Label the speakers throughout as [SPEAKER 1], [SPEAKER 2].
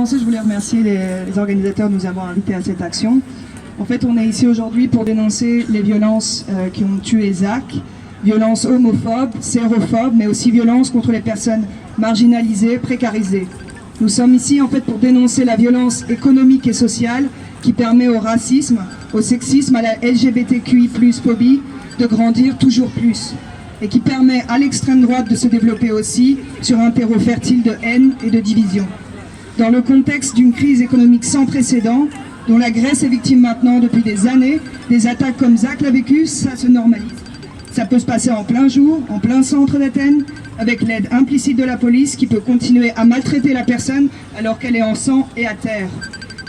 [SPEAKER 1] commencer, je voulais remercier les organisateurs de nous avoir invités à cette action. En fait, on est ici aujourd'hui pour dénoncer les violences qui ont tué Zach, violences homophobes, sérophobes, mais aussi violences contre les personnes marginalisées, précarisées. Nous sommes ici en fait pour dénoncer la violence économique et sociale qui permet au racisme, au sexisme, à la LGBTQI+, phobie de grandir toujours plus et qui permet à l'extrême droite de se développer aussi sur un terreau fertile de haine et de division. Dans le contexte d'une crise économique sans précédent, dont la Grèce est victime maintenant depuis des années, des attaques comme Zach l'a vécu, ça se normalise. Ça peut se passer en plein jour, en plein centre d'Athènes, avec l'aide implicite de la police qui peut continuer à maltraiter la personne alors qu'elle est en sang et à terre.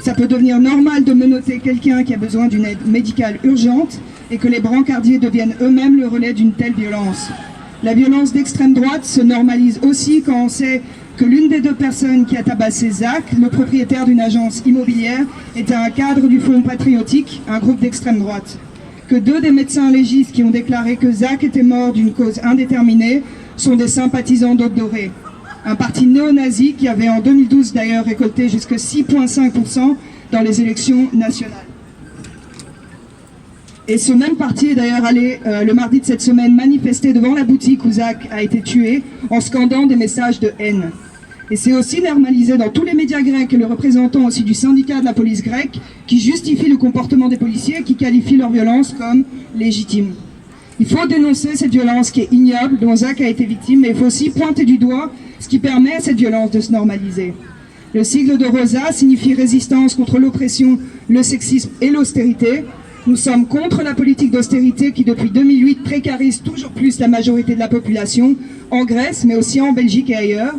[SPEAKER 1] Ça peut devenir normal de menotter quelqu'un qui a besoin d'une aide médicale urgente et que les brancardiers deviennent eux-mêmes le relais d'une telle violence. La violence d'extrême droite se normalise aussi quand on sait que l'une des deux personnes qui a tabassé Zach, le propriétaire d'une agence immobilière, était un cadre du Front Patriotique, un groupe d'extrême droite. Que deux des médecins légistes qui ont déclaré que Zach était mort d'une cause indéterminée sont des sympathisants d'Aube Dorée. Un parti néo-nazi qui avait en 2012 d'ailleurs récolté jusqu'à 6,5% dans les élections nationales. Et ce même parti est d'ailleurs allé le mardi de cette semaine manifester devant la boutique où Zach a été tué en scandant des messages de haine. Et c'est aussi normalisé dans tous les médias grecs et le représentant aussi du syndicat de la police grecque qui justifie le comportement des policiers et qui qualifie leur violence comme légitime. Il faut dénoncer cette violence qui est ignoble, dont Zach a été victime, mais il faut aussi pointer du doigt ce qui permet à cette violence de se normaliser. Le sigle de ROSA signifie résistance contre l'oppression, le sexisme et l'austérité. Nous sommes contre la politique d'austérité qui, depuis 2008, précarise toujours plus la majorité de la population, en Grèce, mais aussi en Belgique et ailleurs.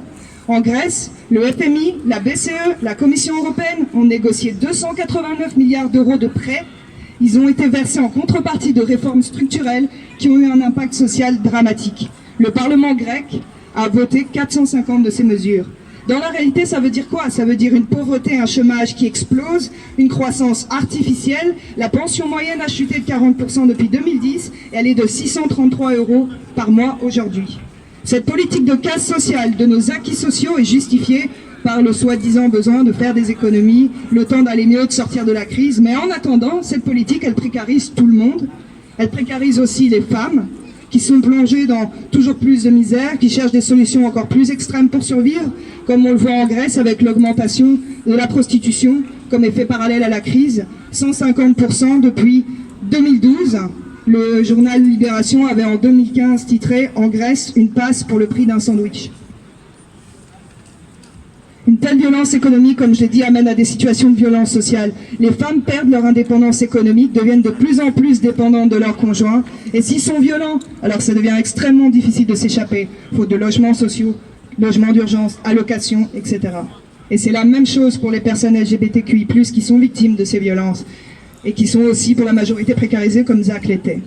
[SPEAKER 1] En Grèce, le FMI, la BCE, la Commission européenne ont négocié 289 milliards d'euros de prêts. Ils ont été versés en contrepartie de réformes structurelles qui ont eu un impact social dramatique. Le Parlement grec a voté 450 de ces mesures. Dans la réalité, ça veut dire quoi? Ça veut dire une pauvreté, un chômage qui explose, une croissance artificielle. La pension moyenne a chuté de 40% depuis 2010 et elle est de 633 € par mois aujourd'hui. Cette politique de casse sociale de nos acquis sociaux est justifiée par le soi-disant besoin de faire des économies, le temps d'aller mieux, de sortir de la crise. Mais en attendant, cette politique, elle précarise tout le monde. Elle précarise aussi les femmes qui sont plongées dans toujours plus de misère, qui cherchent des solutions encore plus extrêmes pour survivre, comme on le voit en Grèce avec l'augmentation de la prostitution, comme effet parallèle à la crise, 150% depuis 2012. Le journal Libération avait en 2015 titré « En Grèce, une passe pour le prix d'un sandwich ». Une telle violence économique, comme je l'ai dit, amène à des situations de violence sociale. Les femmes perdent leur indépendance économique, deviennent de plus en plus dépendantes de leurs conjoints. Et s'ils sont violents, alors ça devient extrêmement difficile de s'échapper, faute de logements sociaux, logements d'urgence, allocations, etc. Et c'est la même chose pour les personnes LGBTQI+, qui sont victimes de ces violences, et qui sont aussi pour la majorité précarisées, comme Zach l'était.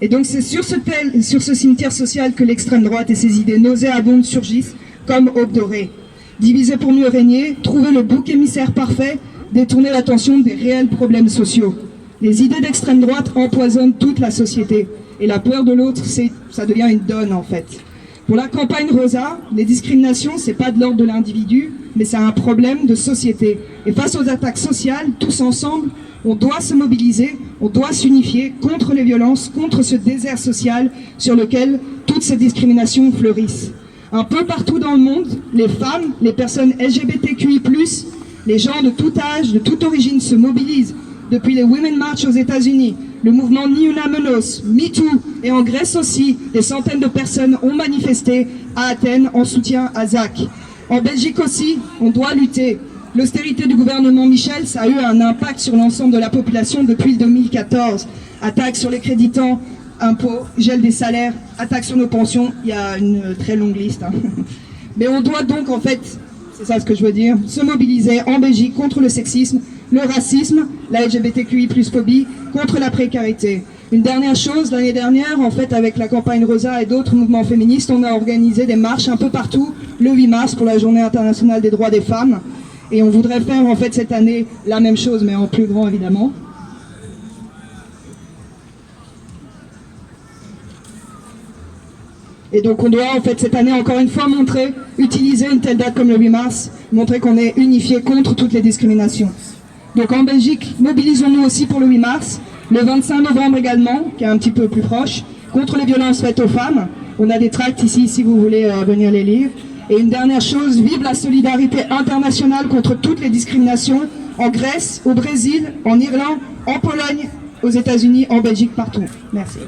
[SPEAKER 1] Et donc c'est sur ce cimetière social que l'extrême droite et ses idées nauséabondes surgissent, comme Aube Dorée. Diviser pour mieux régner, trouver le bouc émissaire parfait, détourner l'attention des réels problèmes sociaux. Les idées d'extrême droite empoisonnent toute la société. Et la peur de l'autre, ça devient une donne en fait. Pour la campagne Rosa, les discriminations, c'est pas de l'ordre de l'individu, mais c'est un problème de société. Et face aux attaques sociales, tous ensemble, on doit se mobiliser, on doit s'unifier contre les violences, contre ce désert social sur lequel toutes ces discriminations fleurissent. Un peu partout dans le monde, les femmes, les personnes LGBTQI+, les gens de tout âge, de toute origine se mobilisent. Depuis les Women March aux États-Unis, le mouvement Ni Una Menos, MeToo et en Grèce aussi, des centaines de personnes ont manifesté à Athènes en soutien à Zach. En Belgique aussi, on doit lutter. L'austérité du gouvernement Michel, ça a eu un impact sur l'ensemble de la population depuis le 2014. Attaques sur les créditants, impôts, gel des salaires, attaques sur nos pensions, il y a une très longue liste. Mais on doit donc en fait, c'est ça ce que je veux dire, se mobiliser en Belgique contre le sexisme, le racisme, la LGBTQI+ phobie, contre la précarité. Une dernière chose, l'année dernière, en fait, avec la campagne Rosa et d'autres mouvements féministes, on a organisé des marches un peu partout, le 8 mars pour la Journée internationale des droits des femmes. Et on voudrait faire en fait cette année la même chose, mais en plus grand évidemment. Et donc on doit en fait cette année encore une fois utiliser une telle date comme le 8 mars, montrer qu'on est unifié contre toutes les discriminations. Donc en Belgique, mobilisons-nous aussi pour le 8 mars, le 25 novembre également, qui est un petit peu plus proche, contre les violences faites aux femmes. On a des tracts ici si vous voulez venir les lire. Et une dernière chose, vive la solidarité internationale contre toutes les discriminations en Grèce, au Brésil, en Irlande, en Pologne, aux États-Unis, en Belgique, partout. Merci.